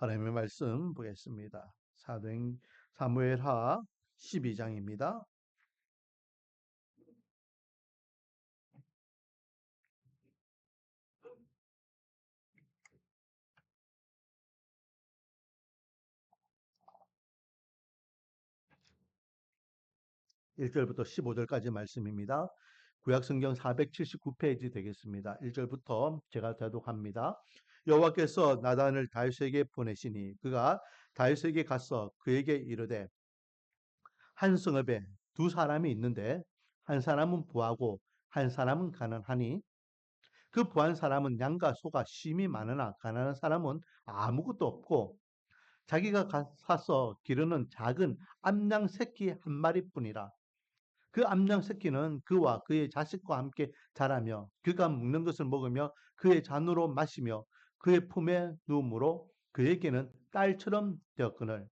하나님의 말씀 보겠습니다. 사도행 사무엘하 12장입니다. 1절부터 15절까지 말씀입니다. 구약성경 479페이지 되겠습니다. 1절부터 제가 대독합니다. 여호와께서 나단을 다윗에게 보내시니 그가 다윗에게 가서 그에게 이르되 한 성읍에 두 사람이 있는데 한 사람은 부하고 한 사람은 가난하니 그 부한 사람은 양과 소가 심히 많으나 가난한 사람은 아무것도 없고 자기가 사서 기르는 작은 암양 새끼 한 마리뿐이라. 그 암양 새끼는 그와 그의 자식과 함께 자라며 그가 먹는 것을 먹으며 그의 잔으로 마시며 그의 품에 누움으로 그에게는 딸처럼 되었거늘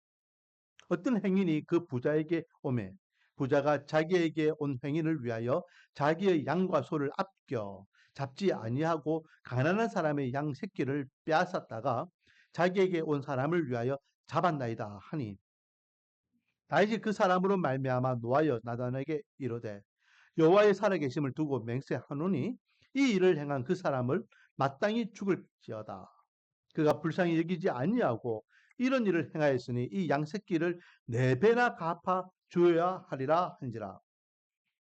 어떤 행인이 그 부자에게 오매 부자가 자기에게 온 행인을 위하여 자기의 양과 소를 아껴 잡지 아니하고 가난한 사람의 양 새끼를 빼앗았다가 자기에게 온 사람을 위하여 잡았나이다 하니 다윗이 그 사람으로 말미암아 노하여 나단에게 이르되 여호와의 살아계심을 두고 맹세하노니 이 일을 행한 그 사람을 마땅히 죽을지어다. 그가 불쌍히 여기지 아니하고 이런 일을 행하였으니 이 양새끼를 네 배나 갚아 주어야 하리라 한지라.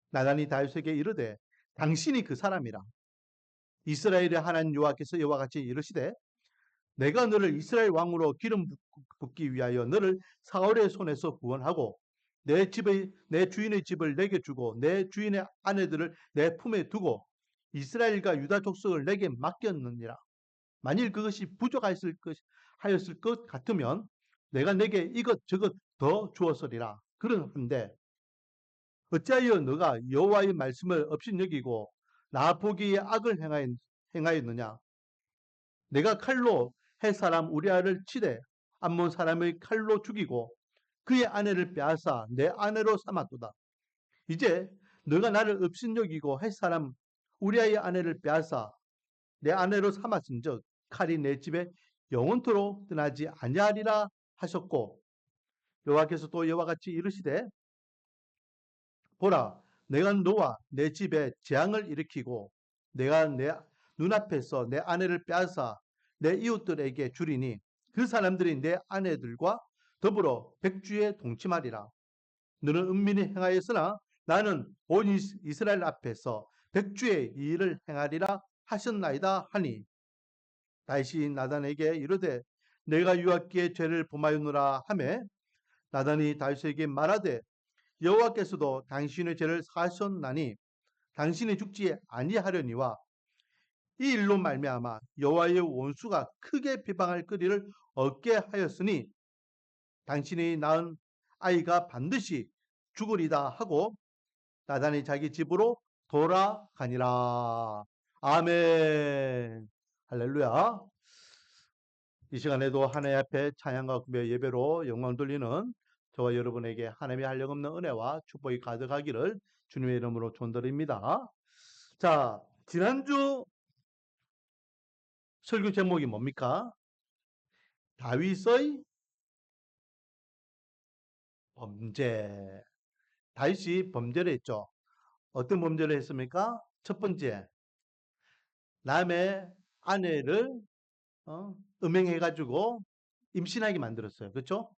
나단이 다윗에게 이르되 당신이 그 사람이라. 이스라엘의 하나님 여호와께서 이와 같이 이르시되 내가 너를 이스라엘 왕으로 기름 붓기 위하여 너를 사울의 손에서 구원하고 내 주인의 집을 내게 주고 내 주인의 아내들을 내 품에 두고 이스라엘과 유다 족속을 내게 맡겼느니라. 만일 그것이 하였을 것 같으면 내가 내게 이것저것 더 주었으리라. 그런데 어찌하여 너가 여호와의 말씀을 업신여기고 나 보기에 악을 행하였느냐? 내가 칼로 헷 사람 우리아를 치되 암몬 사람의 칼로 죽이고 그의 아내를 빼앗아 내 아내로 삼았도다. 이제 너가 나를 업신여기고 헷 사람 우리아의 아내를 빼앗아 내 아내로 삼았은즉 칼이 내 집에 영원토록 떠나지 아니하리라 하셨고 여호와께서 또 이와 같이 이르시되 보라 내가 너와 내 집에 재앙을 일으키고 내가 내 눈앞에서 내 아내를 빼앗아 내 이웃들에게 주리니 그 사람들이 내 아내들과 더불어 백주에 동침하리라. 너는 은밀히 행하였으나 나는 온 이스라엘 앞에서 백주의 이 일을 행하리라 하셨나이다 하니 다윗이 나단에게 이르되 내가 유압기에 죄를 범하였노라 하매 나단이 다윗에게 말하되 여호와께서도 당신의 죄를 사하셨나니 당신이 죽지 아니하려니와 이 일로 말미암아 여호와의 원수가 크게 비방할 거리를 얻게 하였으니 당신이 낳은 아이가 반드시 죽으리다 하고 나단이 자기 집으로 돌아가니라. 아멘. 할렐루야. 이 시간에도 하나님 앞에 찬양과 구별 예배로 영광 돌리는 저와 여러분에게 하나님의 한량없는 은혜와 축복이 가득하기를 주님의 이름으로 축원드립니다. 자, 지난주 설교 제목이 뭡니까? 다윗의 범죄. 다윗이 범죄를 했죠. 어떤 범죄를 했습니까? 첫 번째, 남의 아내를 음행해가지고 임신하게 만들었어요. 그렇죠?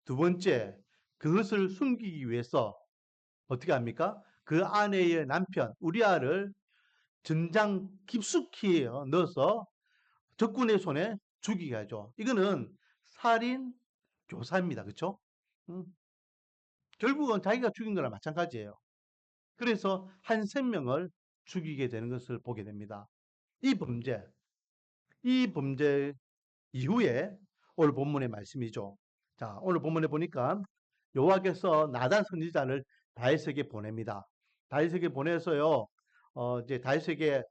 두 번째, 그것을 숨기기 위해서 어떻게 합니까? 그 아내의 남편 우리아를 전장 깊숙이 넣어서 적군의 손에 죽이게 하죠. 이거는 살인 교사입니다. 그렇죠? 결국은 자기가 죽인 거랑 마찬가지예요. 그래서 한 생명을 죽이게 되는 것을 보게 됩니다. 이 범죄 이후에 오늘 본문의 말씀이죠. 자, 오늘 본문에 보니까 여호와께서 나단 선지자를 다윗에게 보냅니다. 다윗에게 보내서요, 이제 다윗에게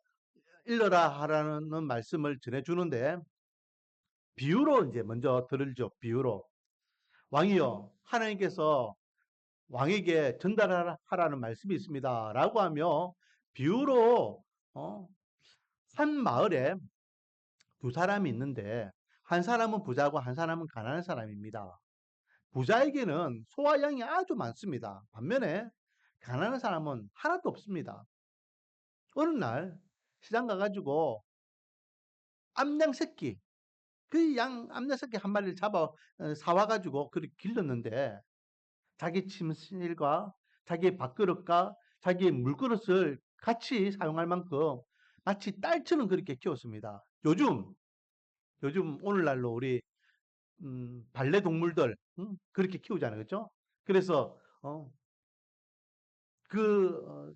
일러라 하라는 말씀을 전해주는데, 비유로 이제 먼저 들을죠. 비유로. 왕이요, 하나님께서 왕에게 전달하라는 말씀이 있습니다. 라고 하며, 비유로, 한 마을에 두 사람이 있는데, 한 사람은 부자고 한 사람은 가난한 사람입니다. 부자에게는 소와 양이 아주 많습니다. 반면에 가난한 사람은 하나도 없습니다. 어느 날 시장 가가지고 암양 새끼, 그 양 암양 새끼 한 마리를 사와가지고 그렇게 길렀는데 자기 침실과 자기의 밥그릇과 자기의 물그릇을 같이 사용할 만큼 마치 딸처럼 그렇게 키웠습니다. 요즘 오늘날로 우리 반려동물들 그렇게 키우잖아요, 그렇죠? 그래서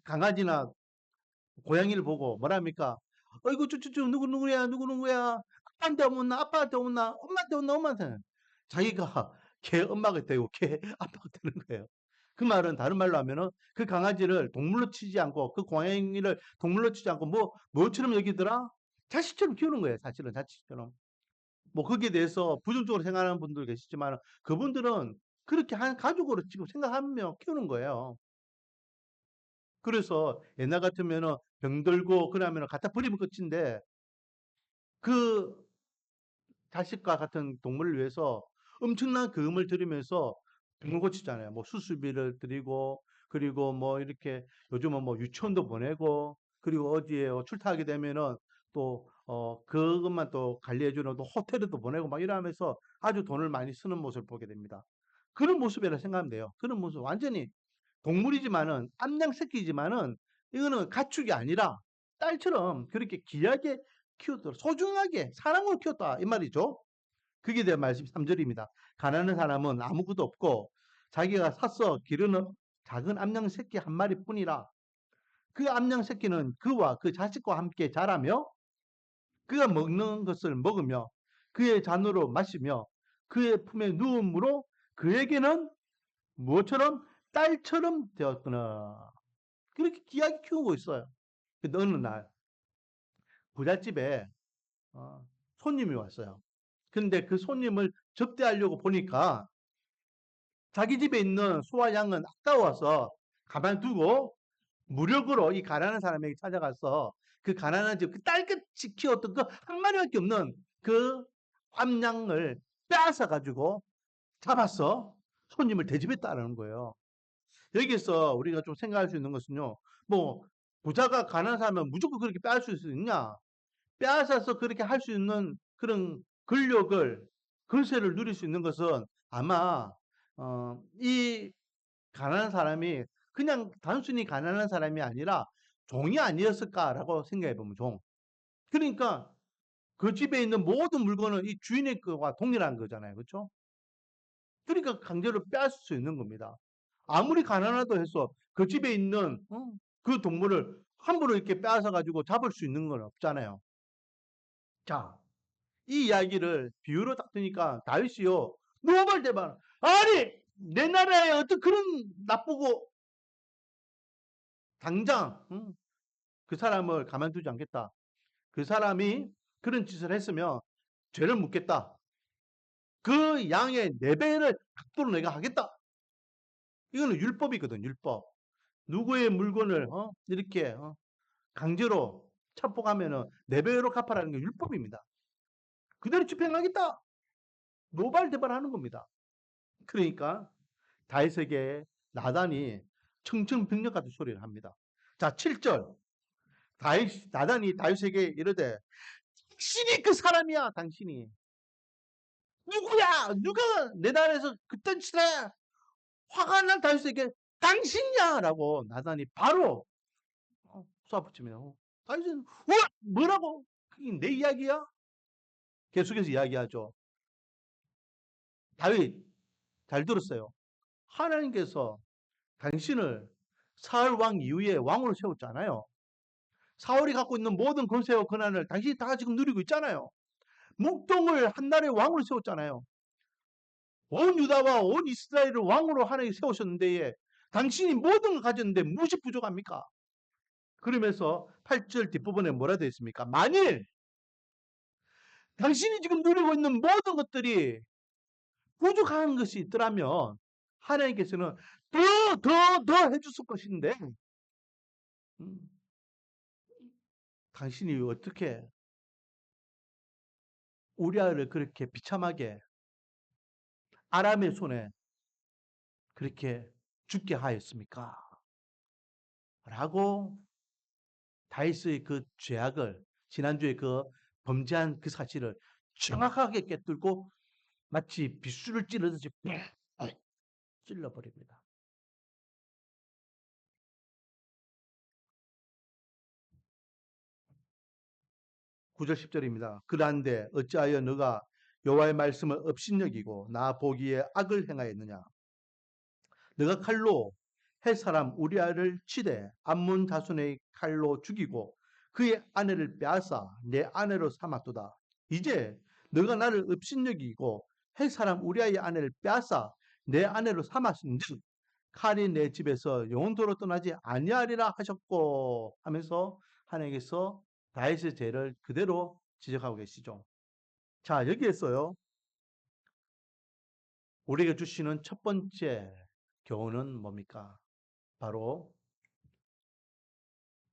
강아지나 고양이를 보고 뭐랍니까? 어이구 쭈쭈쭈 누구야 누구야 아빠한테 오나 아빠한테 오나 엄마한테 오나 엄마한테 자기가 걔 엄마가 되고 걔 아빠가 되는 거예요. 그 말은 다른 말로 하면은 그 강아지를 동물로 치지 않고 그 고양이를 동물로 치지 않고 뭐처럼 여기더라? 자식처럼 키우는 거예요. 사실은 자식처럼. 뭐 거기에 대해서 부정적으로 생각하는 분들 계시지만 그분들은 그렇게 한 가족으로 지금 생각하며 키우는 거예요. 그래서 옛날 같으면은 병들고 그러면은 갖다 버리면 끝인데 그 자식과 같은 동물을 위해서 엄청난 금을 들이면서 병을 고치잖아요. 뭐 수술비를 드리고 그리고 뭐 이렇게 요즘은 뭐 유치원도 보내고 그리고 어디에 출타하게 되면은 또 그것만 또 관리해주는 또 호텔에도 보내고 막 이러면서 아주 돈을 많이 쓰는 모습을 보게 됩니다. 그런 모습이라 생각하면 돼요. 그런 모습 완전히 동물이지만은 암양 새끼지만은 이거는 가축이 아니라 딸처럼 그렇게 귀하게 키웠다. 소중하게 사랑으로 키웠다. 이 말이죠. 그게 대한 말씀 3절입니다. 가난한 사람은 아무것도 없고 자기가 사서 기르는 작은 암양 새끼 한 마리뿐이라 그 암양 새끼는 그와 그 자식과 함께 자라며 그가 먹는 것을 먹으며 그의 잔으로 마시며 그의 품에 누움으로 그에게는 무엇처럼 딸처럼 되었구나. 그렇게 귀하게 키우고 있어요. 근데 어느 날 부잣집에 어, 손님이 왔어요. 근데 그 손님을 접대하려고 보니까 자기 집에 있는 소와 양은 아까워서 가만두고 무력으로 이 가난한 사람에게 찾아가서 그 가난한 집, 그 딸같이 키웠던 그 한 마리밖에 없는 그 암양을 빼앗아 가지고 잡았어. 손님을 대접했다는 거예요. 여기서 우리가 좀 생각할 수 있는 것은요. 뭐 부자가 가난한 사람은 무조건 그렇게 빼앗을 수 있냐? 빼앗아서 그렇게 할 수 있는 그런 권력을 권세를 누릴 수 있는 것은 아마 이 가난한 사람이 그냥 단순히 가난한 사람이 아니라 종이 아니었을까라고 생각해 보면 종. 그러니까 그 집에 있는 모든 물건은 이 주인의 거와 동일한 거잖아요. 그렇죠? 그러니까 강제로 빼앗을 수 있는 겁니다. 아무리 가난하다 해서 그 집에 있는 그 동물을 함부로 이렇게 빼앗아 가지고 잡을 수 있는 건 없잖아요. 자, 이 이야기를 비유로 딱 드니까 다윗이요. 노발대발. 아니 내 나라에 어떤 그런 나쁘고 당장 그 사람을 가만두지 않겠다. 그 사람이 그런 짓을 했으면 죄를 묻겠다. 그 양의 4배를 각도로 내가 하겠다. 이거는 율법이거든, 율법. 누구의 물건을 이렇게 강제로 착복하면은 4배로 갚아라는 게 율법입니다. 그대로 집행하겠다. 노발대발하는 겁니다. 그러니까 다윗에게 나단이 청천벽력 같은 소리를 합니다. 자, 7절. 나단이 다윗에게 이르되 당신이 그 사람이야, 당신이. 누구야? 누가 내 나라에서 그딴 짓을 해? 화가 난 다윗에게 당신이야! 라고 나단이 바로 쏴붙이며 다윗은 뭐라고? 그게 내 이야기야? 계속해서 이야기하죠. 다윗 잘 들었어요. 하나님께서 당신을 사울 왕 이후에 왕으로 세웠잖아요. 사울이 갖고 있는 모든 권세와 권한을 당신이 다 지금 누리고 있잖아요. 목동을 한 나라의 왕으로 세웠잖아요. 온 유다와 온 이스라엘을 왕으로 하나님이 세우셨는데 당신이 모든 걸 가졌는데 무엇이 부족합니까? 그러면서 8절 뒷부분에 뭐라 되어 있습니까? 만일 당신이 지금 누리고 있는 모든 것들이 부족한 것이 있더라면 하나님께서는 더 해줬을 것인데 음, 당신이 어떻게 우리아를 그렇게 비참하게 아람의 손에 그렇게 죽게 하였습니까? 라고 다윗의 그 죄악을 지난주에 그 범죄한 그 사실을 정확하게 꿰뚫고 마치 빗줄을 찌르듯이 찔러버립니다. 9절 10절입니다. 그러한데 어찌하여 너가 여호와의 말씀을 업신여기고 나 보기에 악을 행하였느냐? 너가 칼로 헷 사람 우리아를 치되 암몬 자손의 칼로 죽이고 그의 아내를 빼앗아 내 아내로 삼았도다. 이제 너가 나를 업신여기고 헷 사람 우리아의 아내를 빼앗아 내 아내로 삼았은즉 칼이 내 집에서 영원토록 떠나지 아니하리라 하셨고 하면서 하나님께서 다윗의 죄를 그대로 지적하고 계시죠. 자, 여기에서요. 우리에게 주시는 첫 번째 교훈은 뭡니까? 바로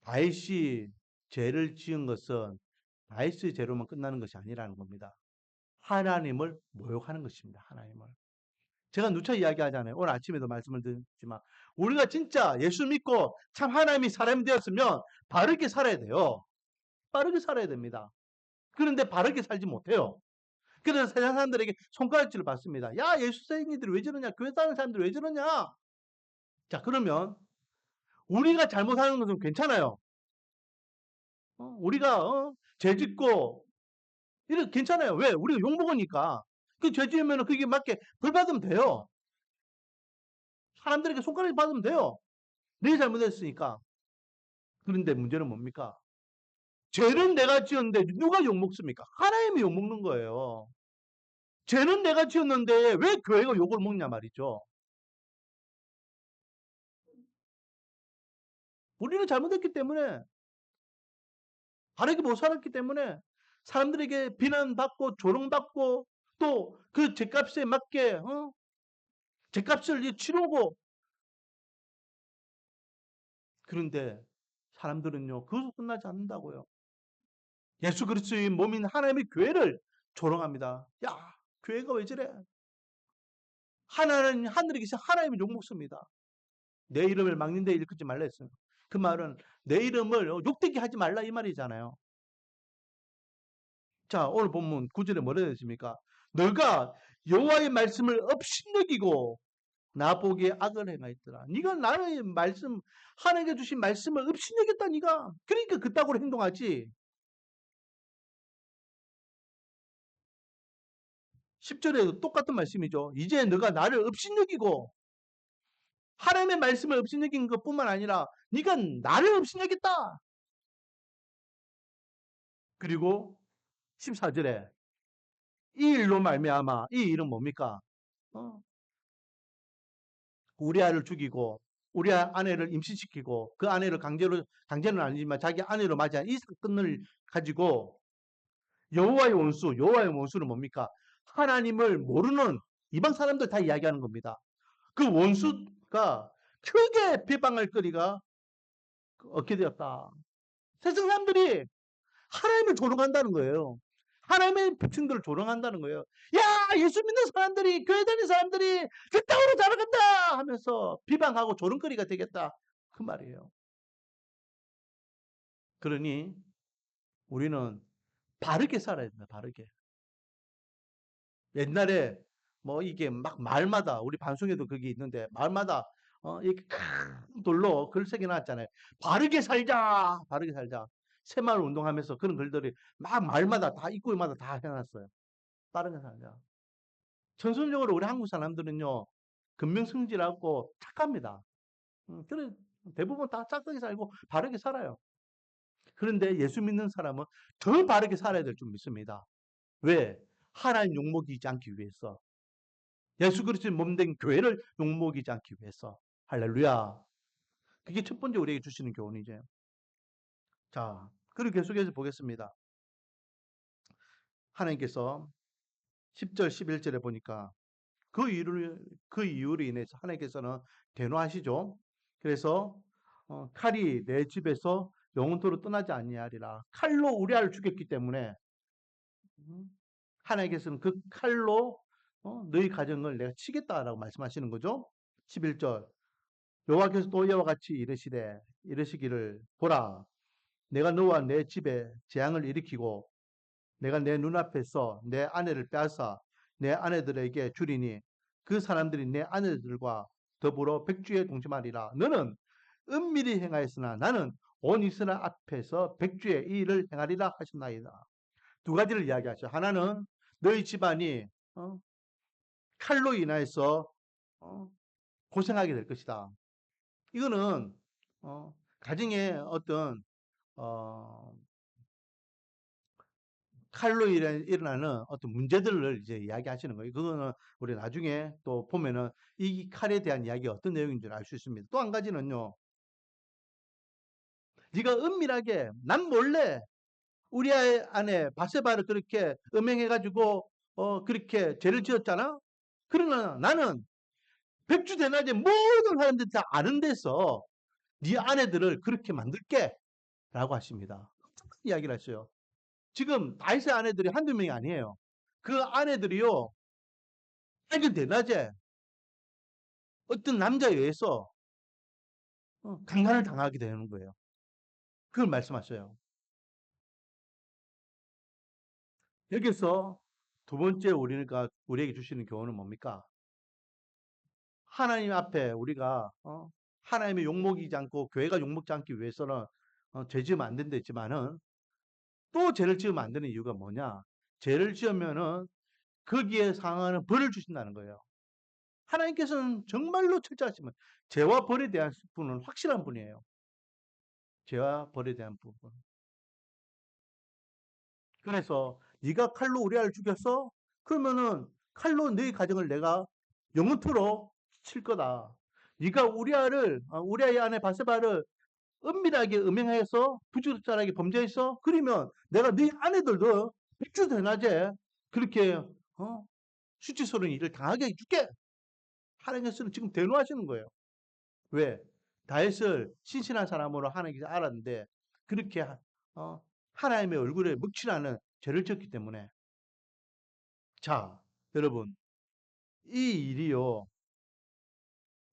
다윗이 죄를 지은 것은 다윗의 죄로만 끝나는 것이 아니라는 겁니다. 하나님을 모욕하는 것입니다. 하나님을. 제가 누차 이야기하잖아요. 오늘 아침에도 말씀을 드렸지만 우리가 진짜 예수 믿고 참 하나님이 사람이 되었으면 바르게 살아야 돼요. 바르게 살아야 됩니다. 그런데 바르게 살지 못해요. 그래서 세상 사람들에게 손가락질을 받습니다. 야, 예수생이들이 왜 저러냐? 교회 다니는 사람들이 왜 저러냐? 자, 그러면 우리가 잘못하는 것은 괜찮아요. 우리가 죄 짓고 이래 괜찮아요. 왜? 우리가 욕 먹으니까. 그 죄 지으면 그게 맞게 벌 받으면 돼요. 사람들에게 손가락 받으면 돼요. 내 잘못했으니까. 그런데 문제는 뭡니까? 죄는 내가 지었는데 누가 욕 먹습니까? 하나님이 욕 먹는 거예요. 죄는 내가 지었는데 왜 교회가 욕을 먹냐 말이죠. 우리는 잘못했기 때문에 바르게 못 살았기 때문에 사람들에게 비난받고 조롱받고 또 그 죄값에 맞게 죄값을 치르고 그런데 사람들은요 그것으로 끝나지 않는다고요. 예수 그리스도의 몸인 하나님의 교회를 조롱합니다. 야 교회가 왜 저래? 하늘에 계신 하나님이 욕먹습니다. 내 이름을 막는 데 일컫지 말라 했어요. 그 말은 내 이름을 욕되게 하지 말라 이 말이잖아요. 자, 오늘 본문 9절에 뭐라 했습니까? 너가 여호와의 말씀을 업신여기고 나 보기에 악을 행하였더라. 네가 나의 말씀 하나님께 주신 말씀을 업신여겼다 네가. 그러니까 그따구로 행동하지. 10절에도 똑같은 말씀이죠. 이제 너가 나를 업신여기고 하나님의 말씀을 업신여긴 것뿐만 아니라 네가 나를 업신여겼다. 그리고 14절에 이 일로 말미암아 이 일은 뭡니까? 어, 우리아를 죽이고 우리 아내를 임신시키고 그 아내를 강제는 아니지만 자기 아내로 맞이한 이 사건을 가지고 여호와의 원수는 뭡니까? 하나님을 모르는 이방 사람들 다 이야기하는 겁니다. 그 원수가 크게 비방할 거리가 얻게 되었다. 세상 사람들이 하나님을 조롱한다는 거예요. 하나님의 백성들을 조롱한다는 거예요. 야, 예수 믿는 사람들이, 교회 다니는 사람들이 그따위로 자라간다 하면서 비방하고 조롱거리가 되겠다. 그 말이에요. 그러니 우리는 바르게 살아야 된다, 바르게. 옛날에 뭐 이게 막 마을마다, 우리 방송에도 그게 있는데, 마을마다 이렇게 큰 돌로 글 새겨 놨잖아요. 바르게 살자, 바르게 살자. 새마을 운동하면서 그런 글들이 막 마을마다 다 입구마다 다 해놨어요. 빠르게 살자. 전선적으로 우리 한국 사람들은요, 근명승질하고 착합니다. 그래, 대부분 다 착하게 살고 바르게 살아요. 그런데 예수 믿는 사람은 더 바르게 살아야 될 줄 믿습니다. 왜? 하나님 욕먹이지 않기 위해서. 예수 그리스도의 몸된 교회를 욕먹이지 않기 위해서. 할렐루야. 그게 첫 번째 우리에게 주시는 교훈이죠. 자, 그리고 계속해서 보겠습니다. 하나님께서 10절, 11절에 보니까 그 이유로 인해서 하나님께서는 대노하시죠. 그래서 칼이 내 집에서 영원토록 떠나지 아니하리라. 칼로 우리아를 죽였기 때문에 하나님께서는 그 칼로 너희 가정을 내가 치겠다라고 말씀하시는 거죠. 11절 여호와께서 또 이와 같이 이르시기를 보라 내가 너와 내 집에 재앙을 일으키고 내가 내 눈앞에서 내 아내를 빼앗아 내 아내들에게 주리니 그 사람들이 내 아내들과 더불어 백주에 동침하리라. 너는 은밀히 행하였으나 나는 온 이스라엘 앞에서 백주의 이 일을 행하리라 하셨나이다. 두 가지를 이야기하죠. 하나는 너희 집안이 칼로 인하여서 고생하게 될 것이다. 이거는 가정에 어떤 어, 칼로 일어나는 어떤 문제들을 이제 이야기하시는 거예요. 그거는 우리 나중에 또 보면은 이 칼에 대한 이야기가 어떤 내용인 줄 알 수 있습니다. 또 한 가지는요. 네가 은밀하게 난 몰래 우리 아내 바세바를 그렇게 음행해가지고 그렇게 죄를 지었잖아. 그러나 나는 백주대낮에 모든 사람들이 다 아는 데서 네 아내들을 그렇게 만들게 라고 하십니다. 이야기를 하셔요. 지금 다윗의 아내들이 한두 명이 아니에요. 그 아내들이요. 백주 대낮에 어떤 남자에 의해서 강간을 당하게 되는 거예요. 그걸 말씀하셔요. 여기서 두 번째 우리에게 주시는 교훈은 뭡니까? 하나님 앞에 우리가 하나님의 욕먹이지 않고 교회가 욕먹지 않기 위해서는 죄 지으면 안 된다 했지만은 또 죄를 지으면 안 되는 이유가 뭐냐? 죄를 지으면은 거기에 상응하는 벌을 주신다는 거예요. 하나님께서는 정말로 철저하시면 죄와 벌에 대한 분은 확실한 분이에요. 죄와 벌에 대한 부분. 그래서 네가 칼로 우리 아이를 죽였어? 그러면은 칼로 너희 가정을 내가 영원토록 칠 거다. 네가 우리 아이 안에 바세바를 은밀하게 음행해서 부지런하게 범죄했어? 그러면 내가 네 아내들도 백주대낮에 그렇게 수치스러운 일을 당하게 해줄게. 하나님께서는 지금 대노하시는 거예요. 왜? 다윗을 신실한 사람으로 하나님께서 알았는데 그렇게 하나님의 얼굴에 묵치라는 죄를 지었기 때문에 자 여러분 이 일이요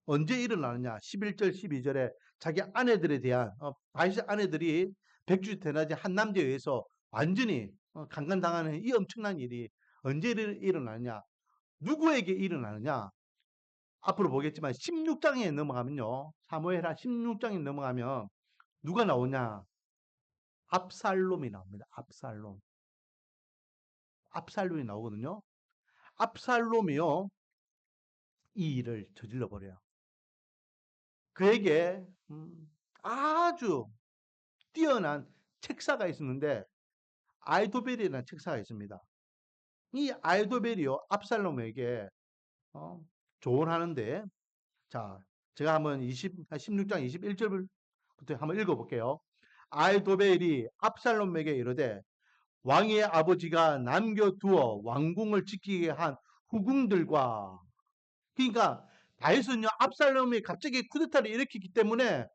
언제 일어나느냐 11절 12절에 자기 아내들에 대한 다윗의 아내들이 백주 대낮에 한 남자에 의해서 완전히 강간당하는 이 엄청난 일이 언제 일어나느냐 누구에게 일어나느냐 앞으로 보겠지만 16장에 넘어가면요 사무엘하 16장에 넘어가면 누가 나오냐 압살롬이 나옵니다. 압살롬이 나오거든요. 압살롬이요 이 일을 저질러 버려요. 그에게 아주 뛰어난 책사가 있었는데 아이도벨이라는 책사가 있습니다. 이 아이도벨이요 압살롬에게 조언하는데 자 제가 한번 16장 21절부터 한번 읽어볼게요. 아이도벨이 압살롬에게 이르되 왕의 아버지가 남겨두어 왕궁을 지키게 한 후궁들과 그러니까 다윗은요 압살롬이 갑자기 쿠데타를 일으키기 때문에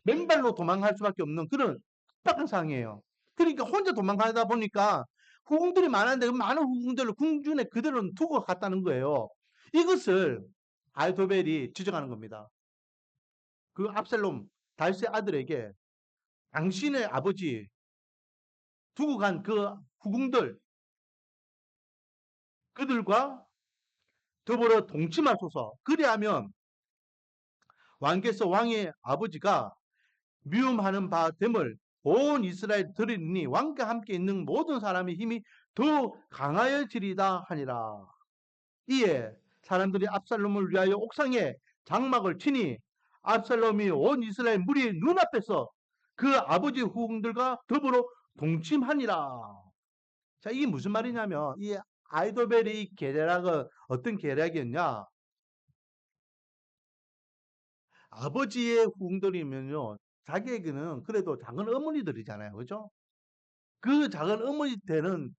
맨발로 도망갈 수밖에 없는 그런 급박한 상황이에요. 그러니까 혼자 도망가다 보니까 후궁들이 많은데 그 많은 후궁들을 궁중에 그대로 두고 갔다는 거예요. 이것을 아이도벨이 지적하는 겁니다. 그 압살롬 다윗의 아들에게 당신의 아버지 두고 간 그 후궁들 그들과 더불어 동침하소서. 그리하면 왕의 아버지가 미움하는 바 됨을 온 이스라엘 들으니 왕과 함께 있는 모든 사람의 힘이 더 강하여지리다 하니라. 이에 사람들이 압살롬을 위하여 옥상에 장막을 치니 압살롬이 온 이스라엘 무리의 눈앞에서 그 아버지 후궁들과 더불어 동침하니라. 자, 이게 무슨 말이냐면 이 아이도벨의 계략은 어떤 계략이었냐? 아버지의 후궁들이면요, 자기에게는 그래도 작은 어머니들이잖아요. 그죠? 그 작은 어머니 되는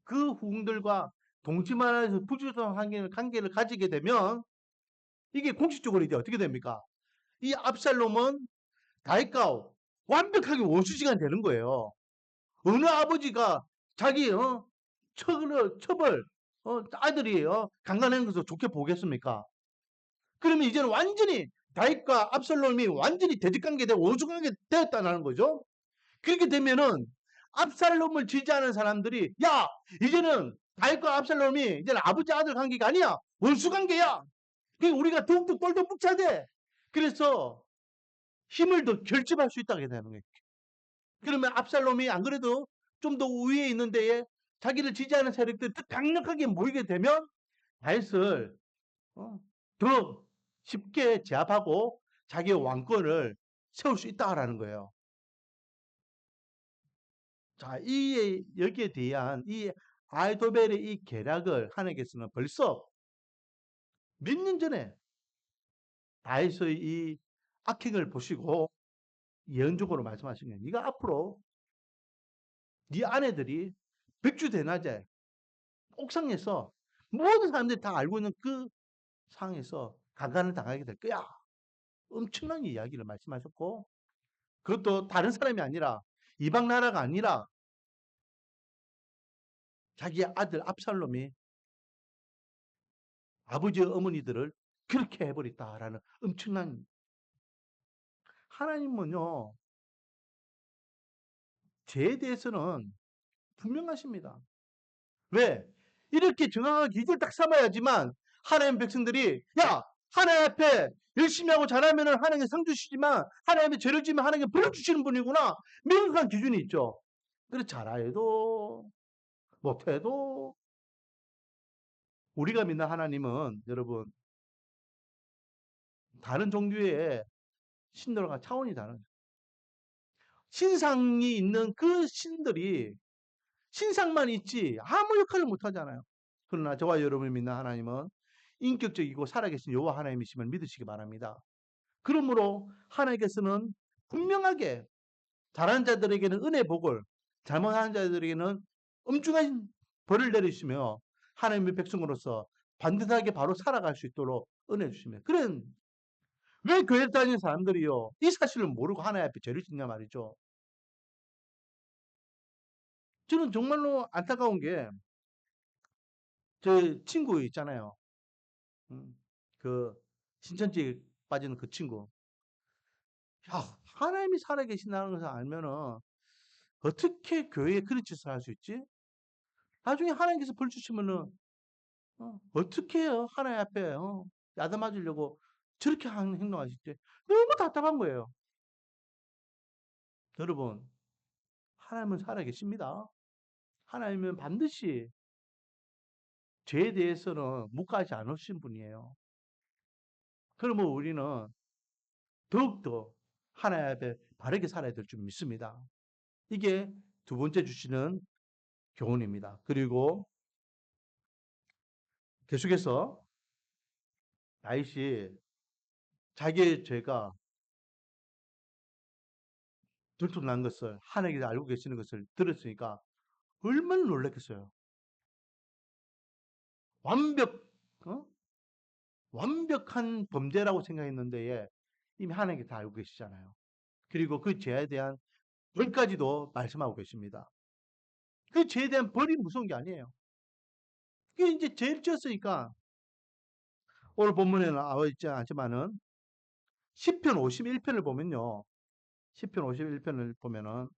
그 후궁들과 동침하면서 부주의한 관계를 가지게 되면 이게 공식적으로 이제 어떻게 됩니까? 이 압살롬은 다윗과 완벽하게 원수지간 되는 거예요. 어느 아버지가 자기 처벌, 아들이 강간한 것을 좋게 보겠습니까? 그러면 이제는 완전히 다윗과 압살롬이 완전히 대직관계되고 오죽관계 되었다는 거죠. 그렇게 되면은 압살롬을 지지하는 사람들이 야 이제는 다윗과 압살롬이 이제는 아버지 아들 관계가 아니야 원수 관계야. 그러니까 우리가 더욱더 똘똘 뭉쳐야 돼. 그래서 힘을 더 결집할 수 있다게 되는 거예요. 그러면 압살롬이 안 그래도 좀 더 우위에 있는 데에 자기를 지지하는 세력들이 더 강력하게 모이게 되면 다윗을 더 쉽게 제압하고 자기의 왕권을 세울 수 있다라는 거예요. 자, 여기에 대한 이 아이도벨의 이 계략을 하나님께서는 벌써 몇 년 전에 다윗의 이 악행을 보시고 예언적으로 말씀하신 거예요. 네가 앞으로 네 아내들이 백주대낮에 옥상에서 모든 사람들이 다 알고 있는 그 상에서 강간을 당하게 될 거야. 엄청난 이야기를 말씀하셨고 그것도 다른 사람이 아니라 이방 나라가 아니라 자기 아들 압살롬이 아버지의 어머니들을 그렇게 해버렸다라는 엄청난 하나님은요 죄에 대해서는 분명하십니다. 왜? 이렇게 정확하게 기준을 딱 삼아야지만 하나님 백성들이 야 하나님 앞에 열심히 하고 잘하면 하나님께 상 주시지만 하나님의 죄를 지면 하나님께 벌 주시는 분이구나 명확한 기준이 있죠. 그래서 잘해도 못해도 우리가 믿는 하나님은 여러분 다른 종교의 신들과 차원이 다른 신상이 있는 그 신들이 신상만 있지 아무 역할을 못하잖아요. 그러나 저와 여러분이 믿는 하나님은 인격적이고 살아계신 여호와 하나님이심을 믿으시기 바랍니다. 그러므로 하나님께서는 분명하게 잘하는 자들에게는 은혜 복을 잘못하는 자들에게는 엄중한 벌을 내리시며 하나님의 백성으로서 반듯하게 바로 살아갈 수 있도록 은혜 주시며 그런 왜 교회 다니는 사람들이요 이 사실을 모르고 하나님 앞에 죄를 짓냐 말이죠. 저는 정말로 안타까운 게 제 친구 있잖아요. 그 신천지에 빠지는 그 친구. 야, 하나님이 살아계신다는 것을 알면은 어떻게 교회에 그런 짓을 할 수 있지? 나중에 하나님께서 벌 주시면은 떻게 해요? 하나님 앞에 야단 맞으려고 저렇게 하는 행동하실지 너무 답답한 거예요. 여러분, 하나님은 살아계십니다. 하나님은 반드시 죄에 대해서는 묵과하지 않으신 분이에요. 그러면 우리는 더욱더 하나님 앞에 바르게 살아야 될 줄 믿습니다. 이게 두 번째 주시는 교훈입니다. 그리고 계속해서 다윗이 자기의 죄가 들통난 것을 하나님께서 알고 계시는 것을 들었으니까 얼마나 놀랐겠어요. 완벽, 어? 완벽한 범죄라고 생각했는데 이미 하나님께 다 알고 계시잖아요. 그리고 그 죄에 대한 벌까지도 말씀하고 계십니다. 그 죄에 대한 벌이 무서운 게 아니에요. 그게 이제 죄를 지었으니까 오늘 본문에는 나와 있지 않지만은 시편 51편을 보면요. 시편 51편을 보면은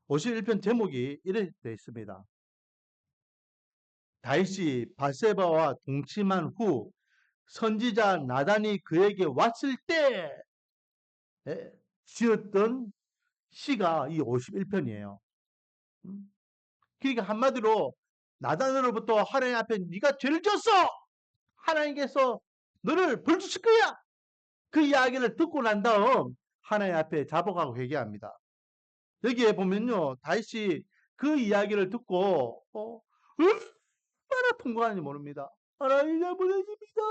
51편 제목이 이렇게 되어 있습니다. 다윗이 바세바와 동침한 후 선지자 나단이 그에게 왔을 때 지었던 시가 이 51편이에요. 그러니까 한마디로 나단으로부터 하나님 앞에 네가 죄를 지었어! 하나님께서 너를 벌 주실 거야! 그 이야기를 듣고 난 다음 하나님 앞에 자복하고 회개합니다. 여기에 보면요. 다윗이 그 이야기를 듣고 얼마나 통곡하는지 모릅니다. 하나님 잘못했습니다.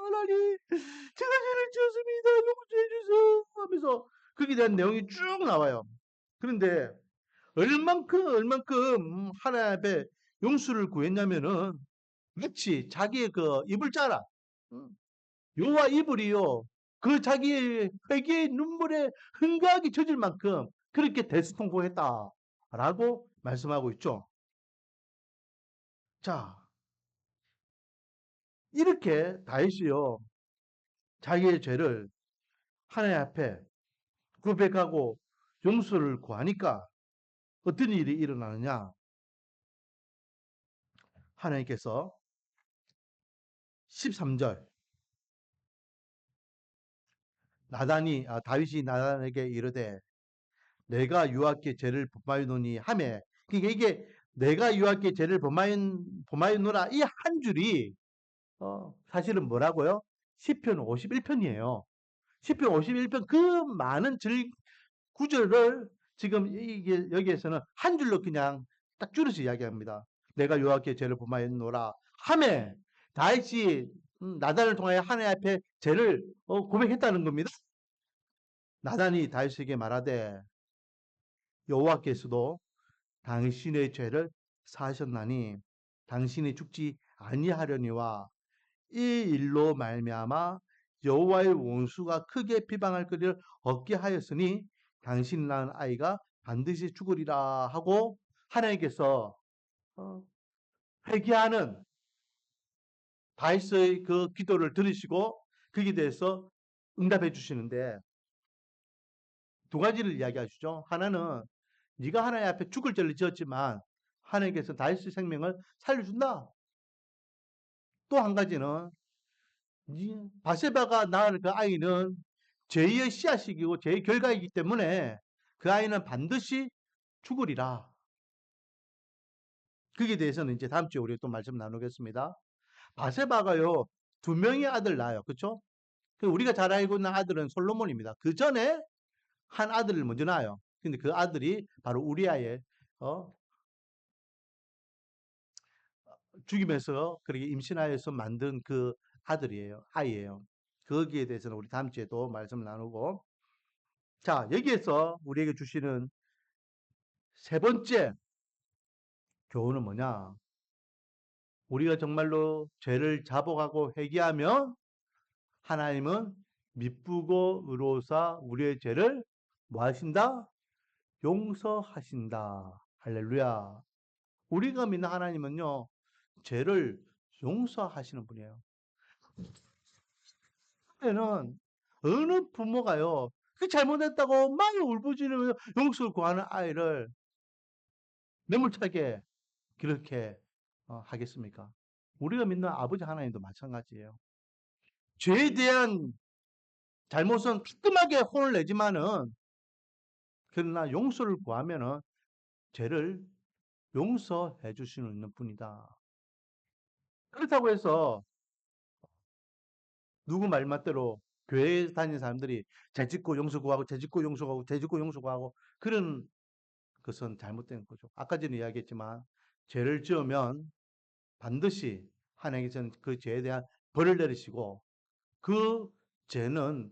하나님 제가 죄를 지었습니다. 용서해 주세요. 하면서 거기에 대한 내용이 쭉 나와요. 그런데 얼만큼 하나님 앞에 용서를 구했냐면은 마치 자기의 그 이불 자락 요와 이불이요 그 자기의 회개의 눈물에 흥각이 젖을 만큼 그렇게 대수통곡했다라고 말씀하고 있죠. 자, 이렇게 다윗이요, 자기의 죄를 하나님 앞에 고백하고 용서를 구하니까 어떤 일이 일어나느냐? 하나님께서 13절 다윗이 나단에게 이르되 내가 유하께 죄를 범하였노니 하매, 그러니까 이게 내가 유하께 죄를 범하였노라 이 한 줄이 사실은 뭐라고요? 시편 51편이에요. 시편 51편 그 많은 구절을 지금 이게 여기에서는 한 줄로 그냥 딱 줄여서 이야기합니다. 내가 여호와께 죄를 범하였노라 하매 다윗이 나단을 통하여 하나님 앞에 죄를 고백했다는 겁니다. 나단이 다윗에게 말하되 여호와께서도 당신의 죄를 사하셨나니 당신이 죽지 아니하려니와 이 일로 말미암아 여호와의 원수가 크게 비방할 거리를 얻게 하였으니 당신이 낳은 아이가 반드시 죽으리라 하고 하나님께서 어, 회개하는 다윗의 그 기도를 들으시고 거기에 대해서 응답해 주시는데 두 가지를 이야기하시죠. 하나는 네가 하나님 앞에 죽을 죄를 지었지만 하나님께서 다윗의 생명을 살려준다. 또 한 가지는 바세바가 낳은 그 아이는 죄의 씨앗이고 죄의 결과이기 때문에 그 아이는 반드시 죽으리라. 거기에 대해서는 이제 다음 주에 우리 또 말씀 나누겠습니다. 바세바가요, 두 명의 아들 낳아요. 그렇죠? 우리가 잘 알고 있는 아들은 솔로몬입니다. 그 전에 한 아들을 먼저 낳아요. 근데 그 아들이 바로 우리아의 어, 죽이면서 그렇게 임신하여서 만든 그 아이예요. 거기에 대해서는 우리 다음 주에도 말씀 나누고, 자, 여기에서 우리에게 주시는 세 번째 교훈은 뭐냐? 우리가 정말로 죄를 자복하고 회개하면 하나님은 미쁘고 의로사 우리의 죄를 뭐 하신다? 용서하신다. 할렐루야. 우리가 믿는 하나님은요, 죄를 용서하시는 분이에요. 그때는 어느 부모가요, 그 잘못했다고 막 울부짖으며 용서를 구하는 아이를 매몰차게 그렇게 하겠습니까? 우리가 믿는 아버지 하나님도 마찬가지예요. 죄에 대한 잘못은 따끔하게 혼을 내지만은 그러나 용서를 구하면은 죄를 용서해 주시는 분이다. 그렇다고 해서 누구 말 맞대로 교회에 다니는 사람들이 죄 짓고 용서 구하고 죄 짓고 용서 구하고 죄 짓고 용서 구하고 그런 것은 잘못된 거죠. 아까 전에 이야기했지만 죄를 지으면 반드시 하나님께서는 그 죄에 대한 벌을 내리시고 그 죄는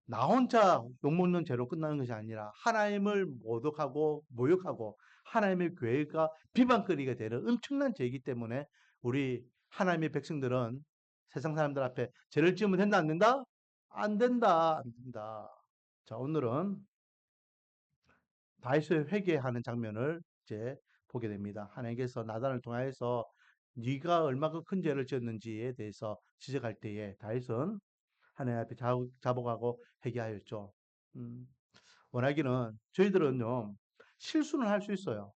나 혼자 욕먹는 죄로 끝나는 것이 아니라 하나님을 모독하고 모욕하고 하나님의 교회가 비방거리가 되는 엄청난 죄이기 때문에 우리 하나님의 백성들은 세상 사람들 앞에 죄를 지으면 된다 안 된다? 안 된다 안 된다. 자, 오늘은 다윗의 회개하는 장면을 이제 보게 됩니다. 하나님께서 나단을 통하여서 네가 얼마큼 큰 죄를 지었는지에 대해서 지적할 때에 다윗은 하나님 앞에 자복하고 회개하였죠. 음, 원하기는 저희들은요, 실수는 할 수 있어요.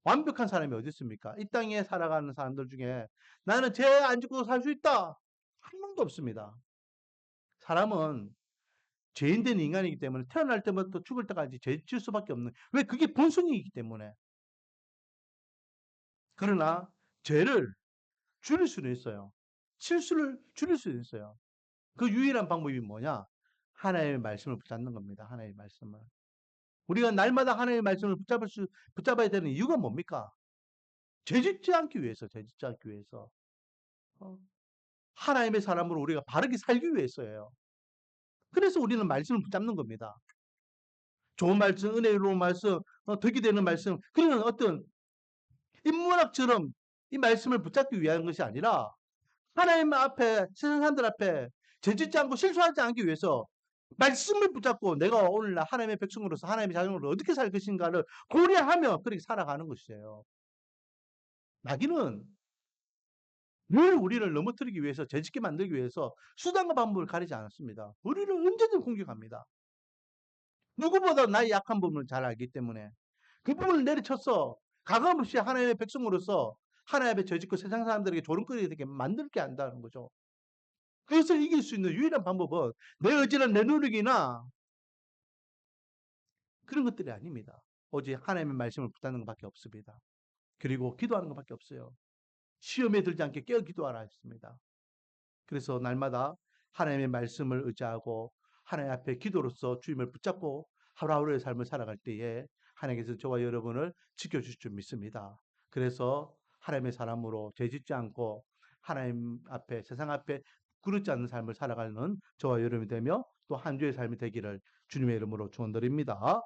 완벽한 사람이 어디 있습니까? 이 땅에 살아가는 사람들 중에 나는 죄 안 짓고 살 수 있다. 한 명도 없습니다. 사람은 죄인 된 인간이기 때문에 태어날 때부터 죽을 때까지 죄 지을 수밖에 없는, 왜? 그게 본성이기 때문에. 그러나 죄를 줄일 수는 있어요. 실수를 줄일 수는 있어요. 그 유일한 방법이 뭐냐? 하나님의 말씀을 붙잡는 겁니다. 하나님의 말씀을. 우리가 날마다 하나님의 말씀을 붙잡아야 되는 이유가 뭡니까? 죄짓지 않기 위해서, 죄짓지 않기 위해서. 어? 하나님의 사람으로 우리가 바르게 살기 위해서예요. 그래서 우리는 말씀을 붙잡는 겁니다. 좋은 말씀, 은혜로운 말씀, 덕이 되는 말씀, 그런 어떤 인문학처럼 이 말씀을 붙잡기 위한 것이 아니라 하나님 앞에, 세상 사람들 앞에 죄짓지 않고 실수하지 않기 위해서 말씀을 붙잡고 내가 오늘날 하나님의 백성으로서 하나님의 자녀로 어떻게 살 것인가를 고려하며 그렇게 살아가는 것이에요. 마귀는 늘 우리를 넘어뜨리기 위해서, 죄짓게 만들기 위해서 수단과 방법을 가리지 않았습니다. 우리를 언제든 공격합니다. 누구보다 나의 약한 부분을 잘 알기 때문에 그 부분을 내리쳐서 가감없이 하나님의 백성으로서 하나님 앞에 죄짓고 세상 사람들에게 조롱거리게 되게 만들게 한다는 거죠. 그것을 이길 수 있는 유일한 방법은 내 의지나 내 노력이나 그런 것들이 아닙니다. 오직 하나님의 말씀을 붙잡는 것밖에 없습니다. 그리고 기도하는 것밖에 없어요. 시험에 들지 않게 깨어 기도하라 했습니다. 그래서 날마다 하나님의 말씀을 의지하고 하나님 앞에 기도로서 주님을 붙잡고 하루하루의 삶을 살아갈 때에 하나님께서 저와 여러분을 지켜주실 줄 믿습니다. 그래서 하나님의 사람으로 죄짓지 않고 하나님 앞에, 세상 앞에 부끄럽지 않는 삶을 살아가는 저와 여러분이 되며 또 한 주의 삶이 되기를 주님의 이름으로 축원드립니다.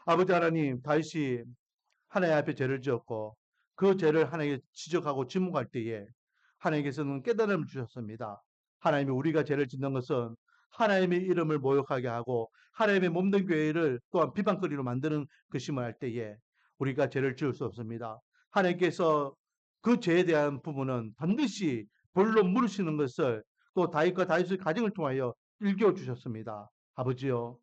아버지 하나님, 다윗이 하나님 앞에 죄를 지었고 그 죄를 하나님께 지적하고 지목할 때에 하나님께서는 깨달음을 주셨습니다. 하나님이 우리가 죄를 짓는 것은 하나님의 이름을 모욕하게 하고 하나님의 몸된 교회를 또한 비방거리로 만드는 것임을 알 때에 우리가 죄를 지을 수 없습니다. 하나님께서 그 죄에 대한 부분은 반드시 벌로 물으시는 것을 또 다윗과 다윗의 가정을 통하여 일깨워 주셨습니다. 아버지요,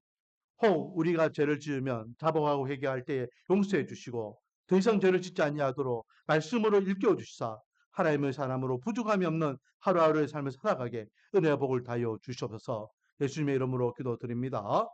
혹 우리가 죄를 지으면 자복하고 회개할 때에 용서해 주시고 더 이상 죄를 짓지 아니하도록 말씀으로 일깨워 주시사 하나님의 사람으로 부족함이 없는 하루하루의 삶을 살아가게 은혜와 복을 다하여 주시옵소서. 예수님의 이름으로 기도드립니다.